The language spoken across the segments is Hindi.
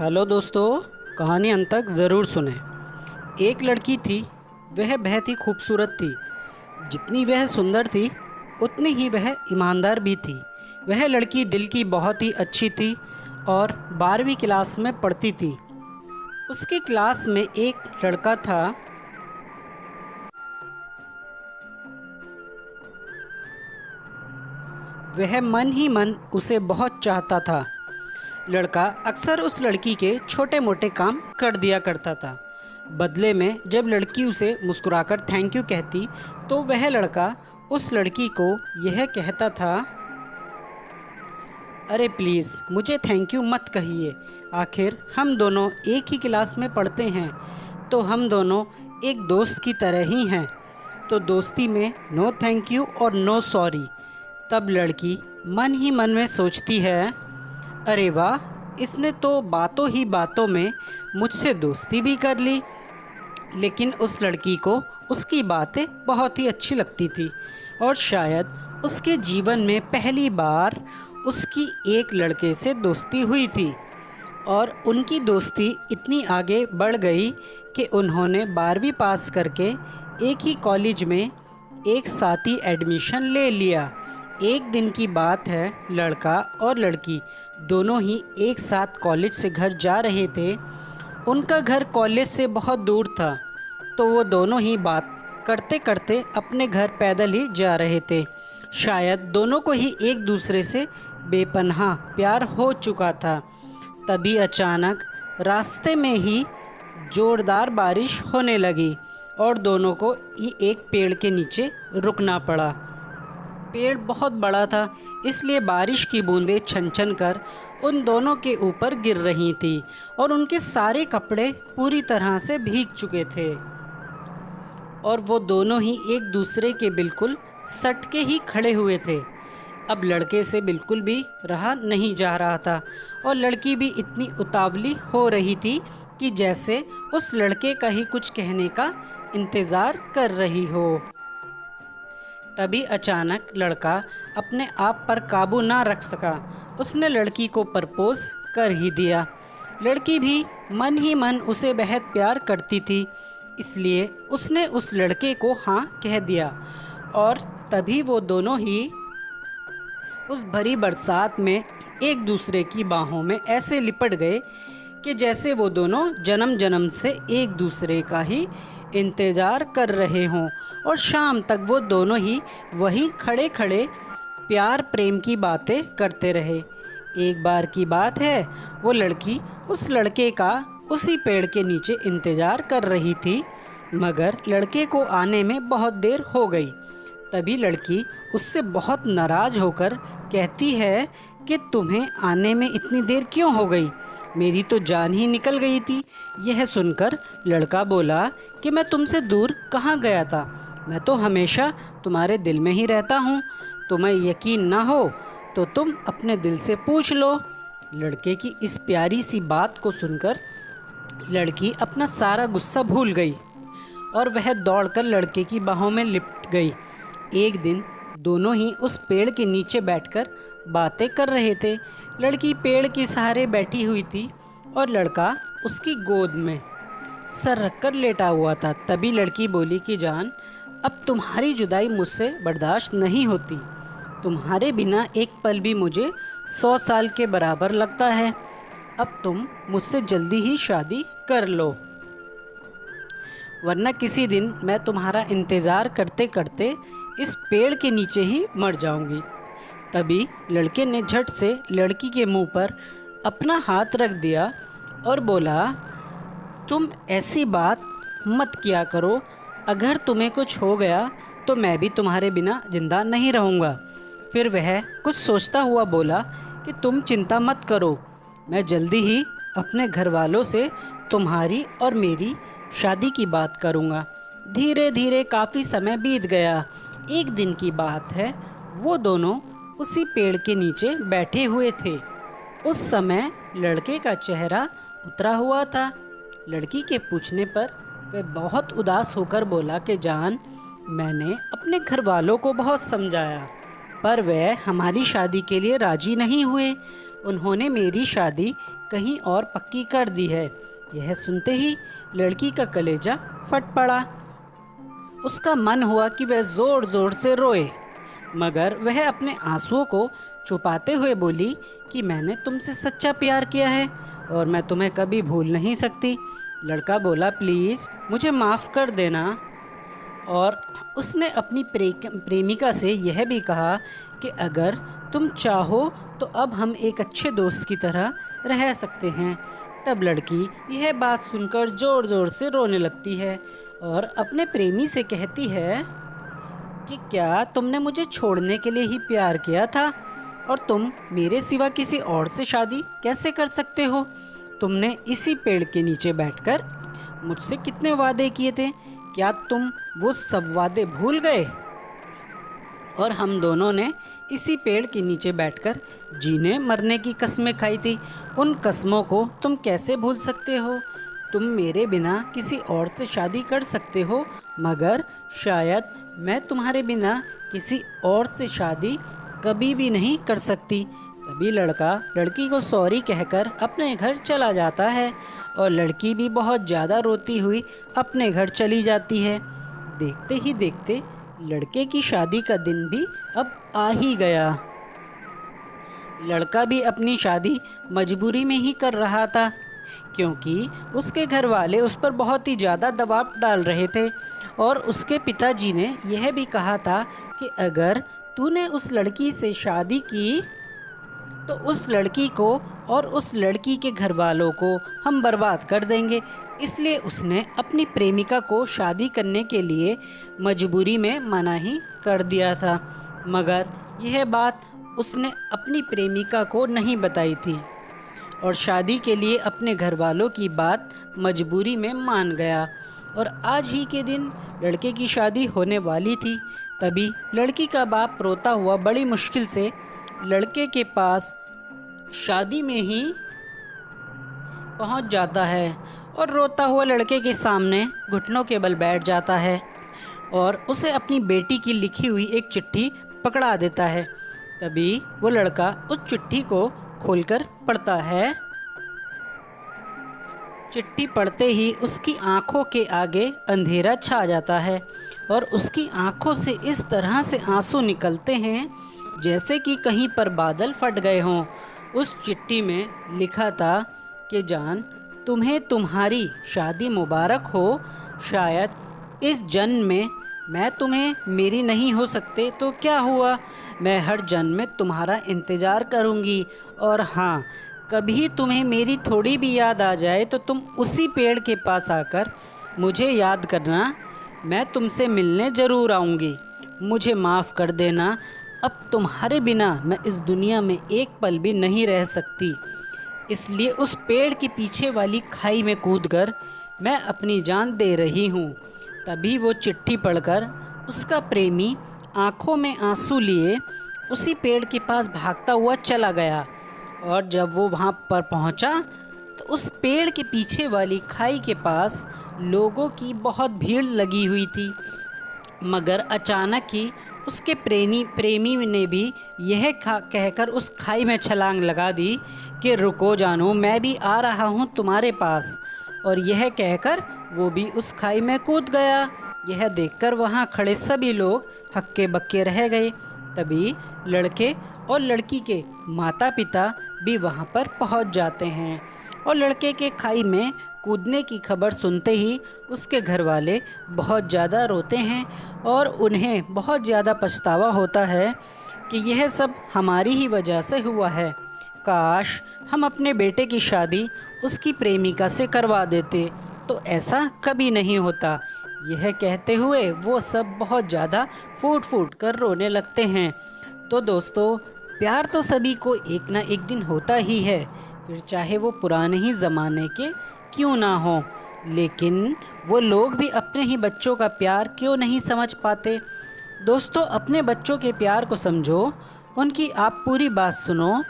हेलो दोस्तों, कहानी अंत तक ज़रूर सुने। एक लड़की थी, वह बहुत ही खूबसूरत थी। जितनी वह सुंदर थी उतनी ही वह ईमानदार भी थी। वह लड़की दिल की बहुत ही अच्छी थी और 12वीं क्लास में पढ़ती थी। उसकी क्लास में एक लड़का था। वह मन ही मन उसे बहुत चाहता था। लड़का अक्सर उस लड़की के छोटे मोटे काम कर दिया करता था। बदले में जब लड़की उसे मुस्कुराकर थैंक यू कहती तो वह लड़का उस लड़की को यह कहता था, अरे प्लीज़ मुझे थैंक यू मत कहिए, आखिर हम दोनों एक ही क्लास में पढ़ते हैं, तो हम दोनों एक दोस्त की तरह ही हैं। तो दोस्ती में नो थैंक यू और नो सॉरी। तब लड़की मन ही मन में सोचती है, अरे वाह, इसने तो बातों ही बातों में मुझसे दोस्ती भी कर ली। लेकिन उस लड़की को उसकी बातें बहुत ही अच्छी लगती थी और शायद उसके जीवन में पहली बार उसकी एक लड़के से दोस्ती हुई थी। और उनकी दोस्ती इतनी आगे बढ़ गई कि उन्होंने 12वीं पास करके एक ही कॉलेज में एक साथ ही एडमिशन ले लिया। एक दिन की बात है, लड़का और लड़की दोनों ही एक साथ कॉलेज से घर जा रहे थे। उनका घर कॉलेज से बहुत दूर था, तो वो दोनों ही बात करते करते अपने घर पैदल ही जा रहे थे। शायद दोनों को ही एक दूसरे से बेपनाह प्यार हो चुका था। तभी अचानक रास्ते में ही ज़ोरदार बारिश होने लगी और दोनों को ही एक पेड़ के नीचे रुकना पड़ा। पेड़ बहुत बड़ा था, इसलिए बारिश की बूंदें छन छन कर उन दोनों के ऊपर गिर रही थी और उनके सारे कपड़े पूरी तरह से भीग चुके थे। और वो दोनों ही एक दूसरे के बिल्कुल सट के ही खड़े हुए थे। अब लड़के से बिल्कुल भी रहा नहीं जा रहा था और लड़की भी इतनी उतावली हो रही थी कि जैसे उस लड़के का ही कुछ कहने का इंतज़ार कर रही हो। तभी अचानक लड़का अपने आप पर काबू ना रख सका। उसने लड़की को प्रपोज कर ही दिया। लड़की भी मन ही मन उसे बेहद प्यार करती थी, इसलिए उसने उस लड़के को हाँ कह दिया। और तभी वो दोनों ही उस भरी बरसात में एक दूसरे की बाहों में ऐसे लिपट गए कि जैसे वो दोनों जन्म जन्म से एक दूसरे का ही इंतज़ार कर रहे हों। और शाम तक वो दोनों ही वहीं खड़े खड़े प्यार प्रेम की बातें करते रहे। एक बार की बात है, वो लड़की उस लड़के का उसी पेड़ के नीचे इंतज़ार कर रही थी, मगर लड़के को आने में बहुत देर हो गई। तभी लड़की उससे बहुत नाराज़ होकर कहती है कि तुम्हें आने में इतनी देर क्यों हो गई, मेरी तो जान ही निकल गई थी। यह सुनकर लड़का बोला कि मैं तुमसे दूर कहाँ गया था, मैं तो हमेशा तुम्हारे दिल में ही रहता हूँ। तुम्हें यकीन ना हो तो तुम अपने दिल से पूछ लो। लड़के की इस प्यारी सी बात को सुनकर लड़की अपना सारा गुस्सा भूल गई और वह दौड़कर लड़के की बाहों में लिपट गई। एक दिन दोनों ही उस पेड़ के नीचे बैठकर बातें कर रहे थे। लड़की पेड़ के सहारे बैठी हुई थी और लड़का उसकी गोद में सर रखकर लेटा हुआ था। तभी लड़की बोली कि जान, अब तुम्हारी जुदाई मुझसे बर्दाश्त नहीं होती। तुम्हारे बिना एक पल भी मुझे 100 साल के बराबर लगता है। अब तुम मुझसे जल्दी ही शादी कर लो, वरना किसी दिन मैं तुम्हारा इंतज़ार करते करते इस पेड़ के नीचे ही मर जाऊंगी। तभी लड़के ने झट से लड़की के मुंह पर अपना हाथ रख दिया और बोला, तुम ऐसी बात मत किया करो। अगर तुम्हें कुछ हो गया तो मैं भी तुम्हारे बिना ज़िंदा नहीं रहूँगा। फिर वह कुछ सोचता हुआ बोला कि तुम चिंता मत करो, मैं जल्दी ही अपने घर वालों से तुम्हारी और मेरी शादी की बात करूँगा। धीरे धीरे काफ़ी समय बीत गया। एक दिन की बात है, वो दोनों उसी पेड़ के नीचे बैठे हुए थे। उस समय लड़के का चेहरा उतरा हुआ था। लड़की के पूछने पर वह बहुत उदास होकर बोला कि जान, मैंने अपने घर वालों को बहुत समझाया, पर वह हमारी शादी के लिए राजी नहीं हुए। उन्होंने मेरी शादी कहीं और पक्की कर दी है। यह सुनते ही लड़की का कलेजा फट पड़ा। उसका मन हुआ कि वह ज़ोर ज़ोर से रोए, मगर वह अपने आंसुओं को छुपाते हुए बोली कि मैंने तुमसे सच्चा प्यार किया है और मैं तुम्हें कभी भूल नहीं सकती। लड़का बोला, प्लीज़ मुझे माफ़ कर देना। और उसने अपनी प्रेमिका से यह भी कहा कि अगर तुम चाहो तो अब हम एक अच्छे दोस्त की तरह रह सकते हैं। तब लड़की यह बात सुनकर ज़ोर ज़ोर से रोने लगती है और अपने प्रेमी से कहती है कि क्या तुमने मुझे छोड़ने के लिए ही प्यार किया था और तुम मेरे सिवा किसी और से शादी कैसे कर सकते हो? तुमने इसी पेड़ के नीचे बैठकर मुझसे कितने वादे किए थे, क्या तुम वो सब वादे भूल गए? और हम दोनों ने इसी पेड़ के नीचे बैठकर जीने मरने की कस्में खाई थी। उन कस्मों को तुम कैसे भूल सकते हो? तुम मेरे बिना किसी और से शादी कर सकते हो, मगर शायद मैं तुम्हारे बिना किसी और से शादी कभी भी नहीं कर सकती। तभी लड़का लड़की को सॉरी कहकर अपने घर चला जाता है और लड़की भी बहुत ज़्यादा रोती हुई अपने घर चली जाती है। देखते ही देखते लड़के की शादी का दिन भी अब आ ही गया। लड़का भी अपनी शादी मजबूरी में ही कर रहा था, क्योंकि उसके घर वाले उस पर बहुत ही ज़्यादा दबाव डाल रहे थे और उसके पिताजी ने यह भी कहा था कि अगर तूने उस लड़की से शादी की तो उस लड़की को और उस लड़की के घर वालों को हम बर्बाद कर देंगे। इसलिए उसने अपनी प्रेमिका को शादी करने के लिए मजबूरी में मना ही कर दिया था, मगर यह बात उसने अपनी प्रेमिका को नहीं बताई थी और शादी के लिए अपने घर वालों की बात मजबूरी में मान गया। और आज ही के दिन लड़के की शादी होने वाली थी। तभी लड़की का बाप रोता हुआ बड़ी मुश्किल से लड़के के पास शादी में ही पहुंच जाता है और रोता हुआ लड़के के सामने घुटनों के बल बैठ जाता है और उसे अपनी बेटी की लिखी हुई एक चिट्ठी पकड़ा देता है। तभी वो लड़का उस चिट्ठी को खोलकर पढ़ता है। चिट्ठी पढ़ते ही उसकी आंखों के आगे अंधेरा छा जाता है और उसकी आंखों से इस तरह से आंसू निकलते हैं जैसे कि कहीं पर बादल फट गए हों। उस चिट्ठी में लिखा था कि जान, तुम्हें तुम्हारी शादी मुबारक हो। शायद इस जन्म में मैं तुम्हें मेरी नहीं हो सकते तो क्या हुआ, मैं हर जन्म में तुम्हारा इंतज़ार करूँगी। और हाँ, कभी तुम्हें मेरी थोड़ी भी याद आ जाए तो तुम उसी पेड़ के पास आकर मुझे याद करना, मैं तुमसे मिलने ज़रूर आऊँगी। मुझे माफ़ कर देना, अब तुम्हारे बिना मैं इस दुनिया में एक पल भी नहीं रह सकती। इसलिए उस पेड़ के पीछे वाली खाई में कूदकर मैं अपनी जान दे रही हूँ। तभी वो चिट्ठी पढ़कर उसका प्रेमी आँखों में आंसू लिए उसी पेड़ के पास भागता हुआ चला गया। और जब वो वहाँ पर पहुँचा तो उस पेड़ के पीछे वाली खाई के पास लोगों की बहुत भीड़ लगी हुई थी, मगर अचानक ही उसके प्रेमी ने भी यह कहकर उस खाई में छलांग लगा दी कि रुको जानो, मैं भी आ रहा हूँ तुम्हारे पास। और यह कहकर वो भी उस खाई में कूद गया। यह देखकर वहाँ खड़े सभी लोग हक्के बक्के रह गए। तभी लड़के और लड़की के माता पिता भी वहाँ पर पहुँच जाते हैं और लड़के के खाई में कूदने की खबर सुनते ही उसके घर वाले बहुत ज़्यादा रोते हैं और उन्हें बहुत ज़्यादा पछतावा होता है कि यह सब हमारी ही वजह से हुआ है। काश हम अपने बेटे की शादी उसकी प्रेमिका से करवा देते तो ऐसा कभी नहीं होता। यह कहते हुए वो सब बहुत ज़्यादा फूट फूट कर रोने लगते हैं। तो दोस्तों, प्यार तो सभी को एक ना एक दिन होता ही है, फिर चाहे वो पुराने ही ज़माने के क्यों ना हो। लेकिन वो लोग भी अपने ही बच्चों का प्यार क्यों नहीं समझ पाते। दोस्तों, अपने बच्चों के प्यार को समझो, उनकी आप पूरी बात सुनो,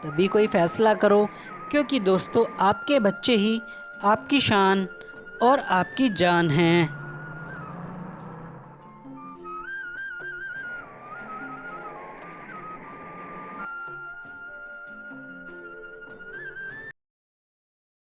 तभी कोई फ़ैसला करो। क्योंकि दोस्तों, आपके बच्चे ही आपकी शान और आपकी जान हैं।